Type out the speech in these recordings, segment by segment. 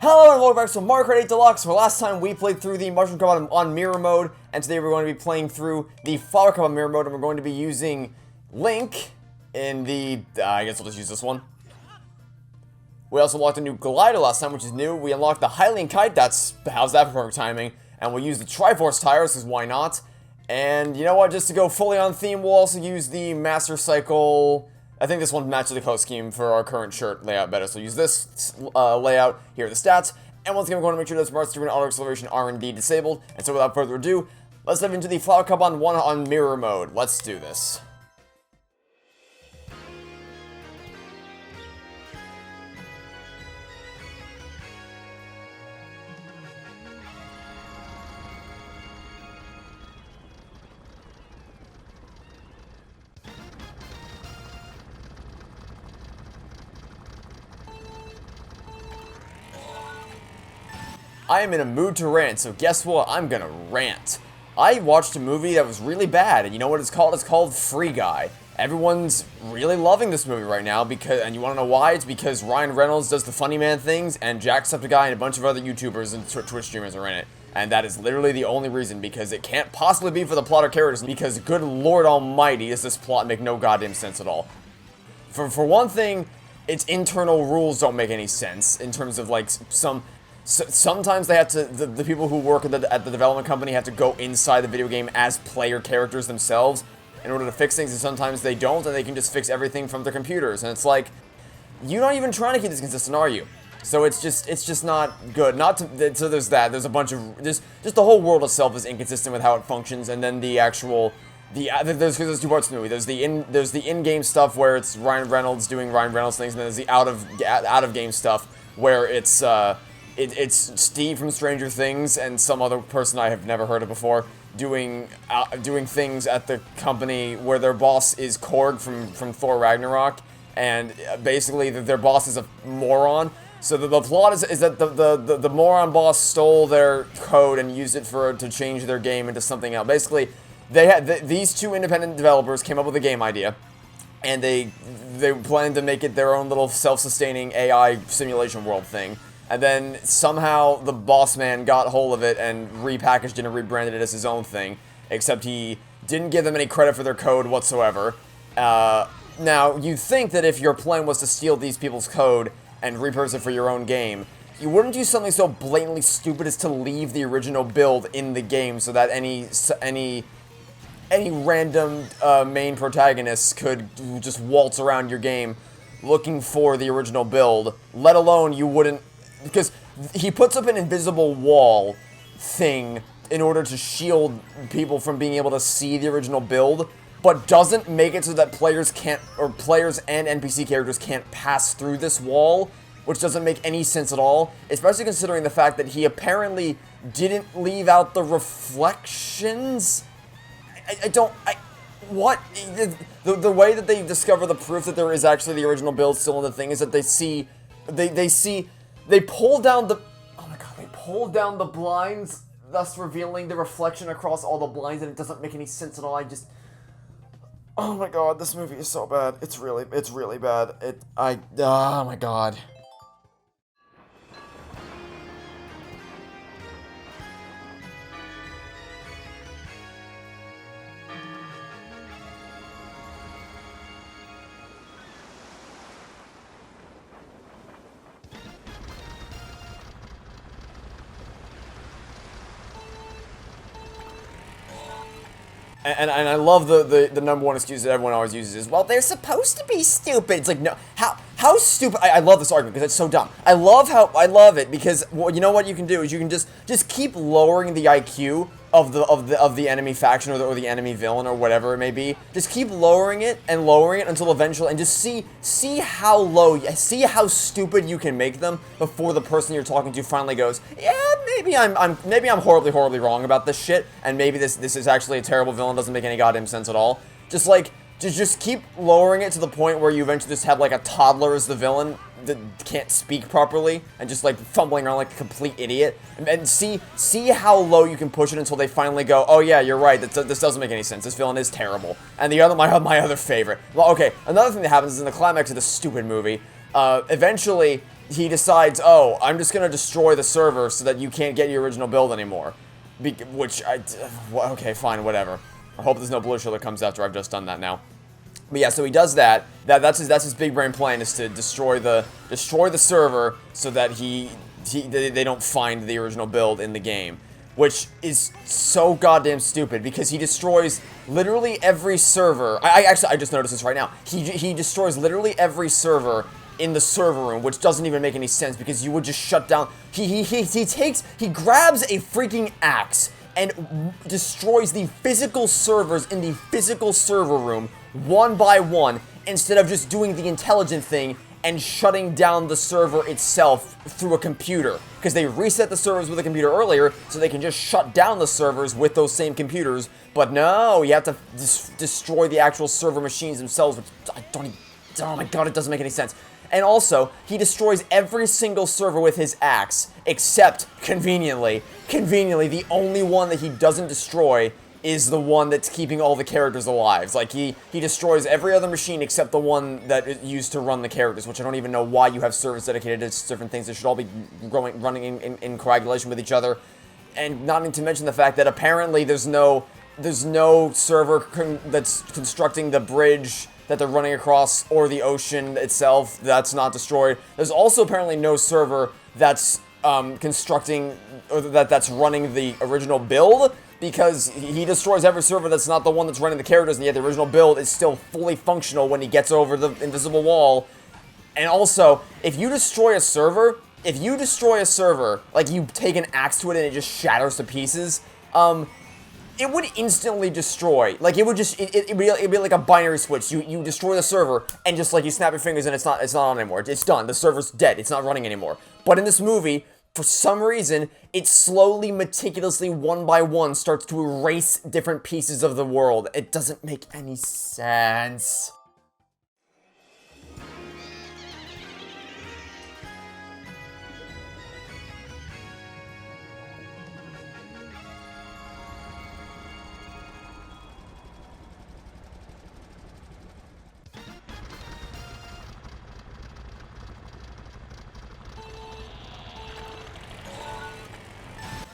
Hello and welcome back to Mario Kart 8 Deluxe, where last time we played through the Mushroom Cup on Mirror Mode, and today we're going to be playing through the Flower Cup on Mirror Mode, and we're going to be using Link in the... I guess I'll just use this one. We also unlocked a new glider last time, which is new. We unlocked the Hylian Kite, how's that for perfect timing? And we'll use the Triforce tires, because why not? And you know what, just to go fully on theme, we'll also use the Master Cycle... I think this one matches the color scheme for our current shirt layout better, so use this layout. Here are the stats, and once again we're going to make sure that Smart Steering Auto Acceleration R&D disabled, and so without further ado, let's dive into the Flower Cup on Mirror Mode. Let's do this. I am in a mood to rant, so guess what? I'm gonna rant. I watched a movie that was really bad, and you know what it's called? It's called Free Guy. Everyone's really loving this movie right now, and you wanna know why? It's because Ryan Reynolds does the funny man things, and Jacksepticeye and a bunch of other YouTubers and Twitch streamers are in it. And that is literally the only reason, because it can't possibly be for the plot or characters, because good lord almighty, does this plot make no goddamn sense at all. For one thing, its internal rules don't make any sense, in terms of, like, sometimes they have to, the people who work at the development company have to go inside the video game as player characters themselves in order to fix things, and sometimes they don't, and they can just fix everything from their computers, and it's like, you're not even trying to keep this consistent, are you? So it's just not good. So there's that, there's a bunch of, just the whole world itself is inconsistent with how it functions, and then the actual, there's two parts of the movie. There's the in-game stuff where it's Ryan Reynolds doing Ryan Reynolds things, and then there's the out-of-game stuff where it's Steve from Stranger Things and some other person I have never heard of before doing things at the company where their boss is Korg from Thor Ragnarok, and basically their boss is a moron. So the plot is that the moron boss stole their code and used it to change their game into something else. Basically, these two independent developers came up with a game idea, and they planned to make it their own little self-sustaining AI simulation world thing. And then somehow the boss man got hold of it and repackaged it and rebranded it as his own thing, except he didn't give them any credit for their code whatsoever. Now, you'd think that if your plan was to steal these people's code and repurpose it for your own game, you wouldn't do something so blatantly stupid as to leave the original build in the game so that any random main protagonist could just waltz around your game looking for the original build, let alone you wouldn't... Because he puts up an invisible wall thing in order to shield people from being able to see the original build, but doesn't make it so that players and NPC characters can't pass through this wall, which doesn't make any sense at all, especially considering the fact that he apparently didn't leave out the reflections. What? The way that they discover the proof that there is actually the original build still in the thing is that they pull down the... Oh my god, they pull down the blinds, thus revealing the reflection across all the blinds, and it doesn't make any sense at all. Oh my god, this movie is so bad. It's really bad. Oh my god. And I love the number one excuse that everyone always uses is, well, they're supposed to be stupid. It's like, no, how stupid? I love this argument because it's so dumb. I love it because, well, you know what you can do is you can just keep lowering the IQ of the enemy faction or the enemy villain or whatever it may be. Just keep lowering it until eventually, and just see how stupid you can make them before the person you're talking to finally goes, yeah, maybe I'm horribly wrong about this shit, and maybe this is actually a terrible villain, doesn't make any goddamn sense at all. Just keep lowering it to the point where you eventually just have like a toddler as the villain that can't speak properly and just like fumbling around like a complete idiot, and see how low you can push it until they finally go, oh yeah, you're right, this doesn't make any sense, this villain is terrible. And my other favorite, well, okay, another thing that happens is in the climax of this stupid movie, eventually he decides, oh, I'm just gonna destroy the server so that you can't get your original build anymore. Okay, fine, whatever. I hope there's no blue shell that comes after I've just done that now. But yeah, so he does that. That's his big brain plan, is to destroy the server so that they don't find the original build in the game, which is so goddamn stupid because he destroys literally every server. I just noticed this right now. He destroys literally every server in the server room, which doesn't even make any sense because you would just shut down. He grabs a freaking axe and destroys the physical servers in the physical server room one by one, instead of just doing the intelligent thing and shutting down the server itself through a computer. Because they reset the servers with a computer earlier, so they can just shut down the servers with those same computers. But no, you have to destroy the actual server machines themselves, which oh my god, it doesn't make any sense. And also, he destroys every single server with his axe, except, conveniently, the only one that he doesn't destroy is the one that's keeping all the characters alive. Like, he destroys every other machine except the one that is used to run the characters, which I don't even know why you have servers dedicated to different things. They should all be running in coagulation with each other. And not to mention the fact that apparently there's no server that's constructing the bridge that they're running across, or the ocean itself, that's not destroyed. There's also apparently no server that's constructing, or that's running the original build, because he destroys every server that's not the one that's running the characters, and yet the original build is still fully functional when he gets over the invisible wall. And also, if you destroy a server, like you take an axe to it and it just shatters to pieces, it would instantly destroy. Like, it would just, it'd be like a binary switch. You destroy the server, and just like you snap your fingers and it's not on anymore. It's done. The server's dead. It's not running anymore. But in this movie, for some reason, it slowly, meticulously, one by one, starts to erase different pieces of the world. It doesn't make any sense.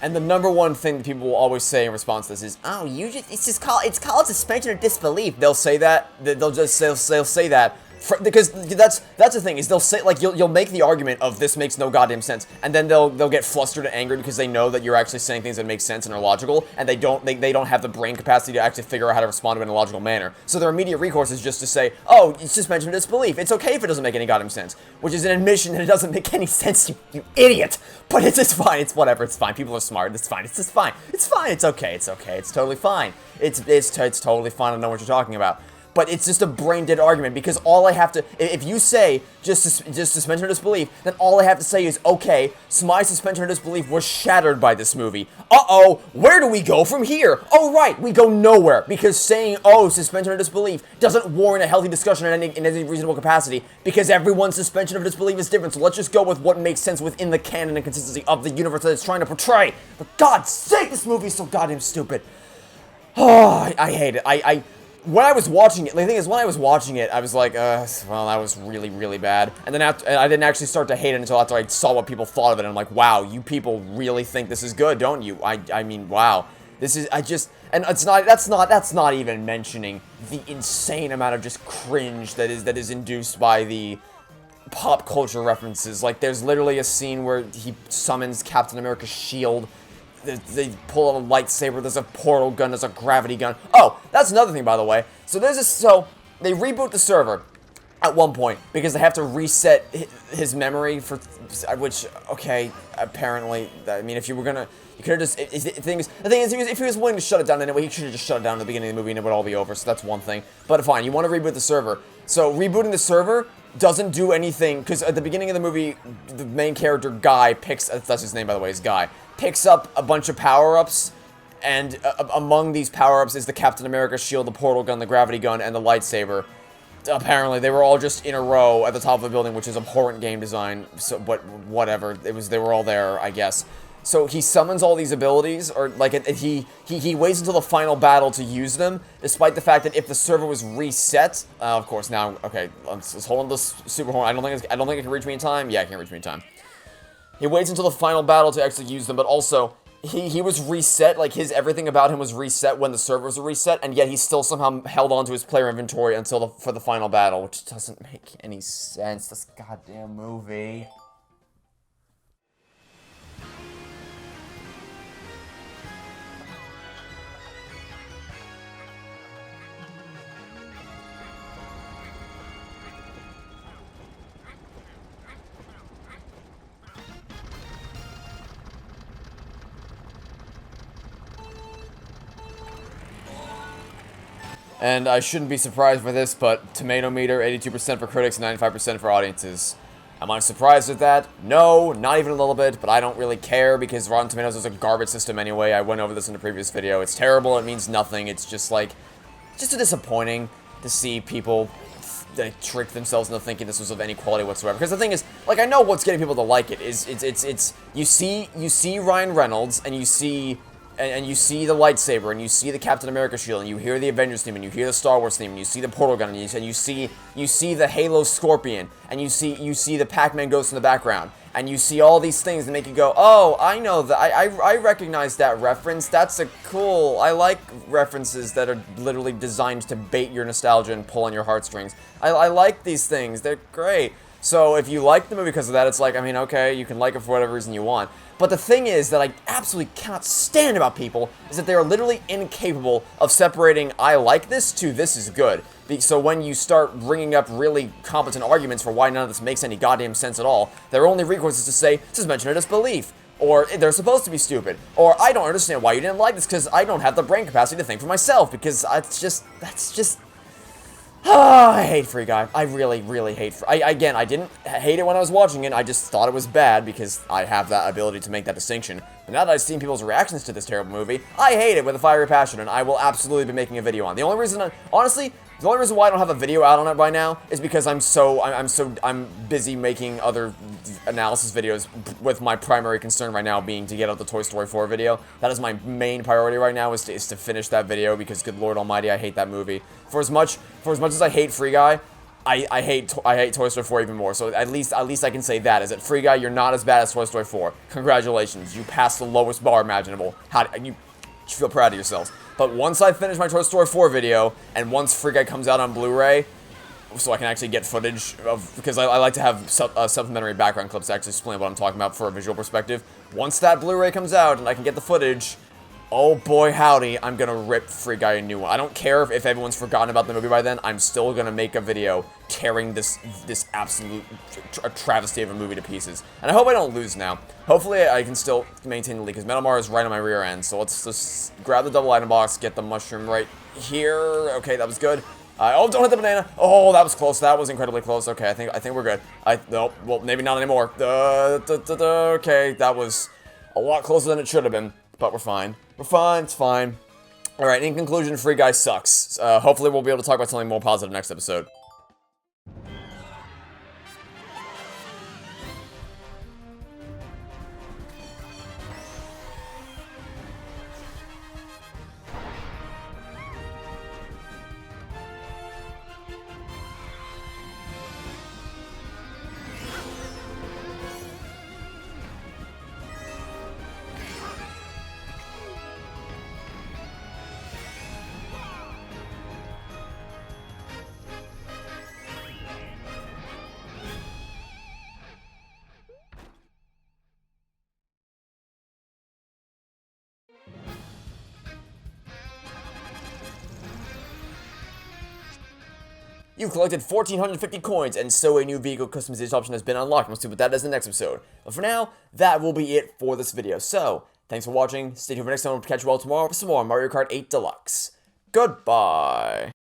And the number one thing that people will always say in response to this is, "Oh, it's called suspension of disbelief." They'll say that. They'll say that because that's the thing, is they'll say, like, you'll make the argument of this makes no goddamn sense, and then they'll get flustered and angry because they know that you're actually saying things that make sense and are logical, and they don't have the brain capacity to actually figure out how to respond to it in a logical manner. So their immediate recourse is just to say, "Oh, it's suspension of disbelief. It's okay if it doesn't make any goddamn sense," which is an admission that it doesn't make any sense, you idiot. But it's fine. It's whatever. It's fine. People are smart. It's fine. It's just fine. It's fine. It's okay. It's okay. It's totally fine. It's totally fine. I know what you're talking about. But it's just a brain-dead argument, because all I have to, if you say just suspension of disbelief, then all I have to say is, okay, so my suspension of disbelief was shattered by this movie. Uh-oh, where do we go from here? Oh, right, we go nowhere, because saying, oh, suspension of disbelief doesn't warrant a healthy discussion in any reasonable capacity, because everyone's suspension of disbelief is different, so let's just go with what makes sense within the canon and consistency of the universe that it's trying to portray. For God's sake, this movie is so goddamn stupid. Oh, I hate it. When I was watching it, the thing is, when I was watching it, I was like, well, that was really, really bad. And then I didn't actually start to hate it until after I saw what people thought of it, and I'm like, wow, you people really think this is good, don't you? I mean, wow. This is, and that's not even mentioning the insane amount of just cringe that is induced by the pop culture references. Like, there's literally a scene where he summons Captain America's shield. They pull out a lightsaber, there's a portal gun, there's a gravity gun. Oh, that's another thing, by the way. So they reboot the server at one point, because they have to reset his memory for, which, okay, apparently, I mean, if you were gonna, you could've just, the thing is, if he was willing to shut it down anyway, he should've just shut it down at the beginning of the movie and it would all be over, so that's one thing. But fine, you want to reboot the server. So, rebooting the server doesn't do anything, because at the beginning of the movie, the main character, Guy, that's his name, by the way, is Guy, picks up a bunch of power-ups, and among these power-ups is the Captain America shield, the portal gun, the gravity gun, and the lightsaber. Apparently, they were all just in a row at the top of the building, which is abhorrent game design, so, but whatever, they were all there, I guess. So he summons all these abilities, or like he waits until the final battle to use them, despite the fact that if the server was reset, of course now, okay, let's hold on this super horn. I don't think it can reach me in time. Yeah, it can reach me in time. He waits until the final battle to actually use them, but also he was reset, like everything about him was reset when the servers were reset, and yet he still somehow held on to his player inventory until for the final battle, which doesn't make any sense. This goddamn movie. And I shouldn't be surprised by this, but tomato meter, 82% for critics, 95% for audiences. Am I surprised at that? No, not even a little bit, but I don't really care because Rotten Tomatoes is a garbage system anyway. I went over this in a previous video. It's terrible, it means nothing. It's just like, just disappointing to see people they trick themselves into thinking this was of any quality whatsoever. Because the thing is, like, I know what's getting people to like it is it's you see Ryan Reynolds and you see you see the lightsaber, and you see the Captain America shield, and you hear the Avengers theme, and you hear the Star Wars theme, and you see the portal gun, and you see the Halo Scorpion, and you see the Pac-Man ghost in the background, and you see all these things that make you go, oh, I know that, I recognize that reference. That's a cool. I like references that are literally designed to bait your nostalgia and pull on your heartstrings. I like these things. They're great. So if you like the movie because of that, it's like, I mean, okay, you can like it for whatever reason you want. But the thing is that I absolutely cannot stand about people is that they are literally incapable of separating I like this to this is good. So when you start bringing up really competent arguments for why none of this makes any goddamn sense at all, their only recourse is to say, suspension of disbelief. Or, they're supposed to be stupid. Or, I don't understand why you didn't like this because I don't have the brain capacity to think for myself. Because that's just... Oh, I hate Free Guy. I really, really hate again, I didn't hate it when I was watching it. I just thought it was bad because I have that ability to make that distinction. But now that I've seen people's reactions to this terrible movie, I hate it with a fiery passion, and I will absolutely be making a video on it. The only reason, honestly, the only reason why I don't have a video out on it right now is because I'm busy making other analysis videos with my primary concern right now being to get out the Toy Story 4 video. That is my main priority right now is to finish that video because good lord almighty, I hate that movie. For as much as I hate Free Guy, I hate Toy Story 4 even more. So at least I can say that is that Free Guy, you're not as bad as Toy Story 4. Congratulations, you passed the lowest bar imaginable. You should feel proud of yourselves. But once I finish my Toy Story 4 video, and once Free Guy comes out on Blu-ray, so I can actually get footage of, because I like to have supplementary background clips to actually explain what I'm talking about for a visual perspective. Once that Blu-ray comes out and I can get the footage, oh boy howdy, I'm gonna rip Free Guy a new one. I don't care if everyone's forgotten about the movie by then, I'm still gonna make a video tearing this absolute travesty of a movie to pieces. And I hope I don't lose now. Hopefully I can still maintain the lead, because Metamar is right on my rear end. So let's just grab the double item box, get the mushroom right here. Okay, that was good. Oh, don't hit the banana. Oh, that was close. That was incredibly close. Okay, I think we're good. Nope, well, maybe not anymore. Okay, that was a lot closer than it should have been, but we're fine. We're fine, it's fine. Alright, in conclusion, Free Guy sucks. Hopefully we'll be able to talk about something more positive next episode. You've collected 1,450 coins, and so a new vehicle customization option has been unlocked. We'll see what that is in the next episode. But for now, that will be it for this video. So, thanks for watching. Stay tuned for next time. We'll catch you all tomorrow for some more Mario Kart 8 Deluxe. Goodbye.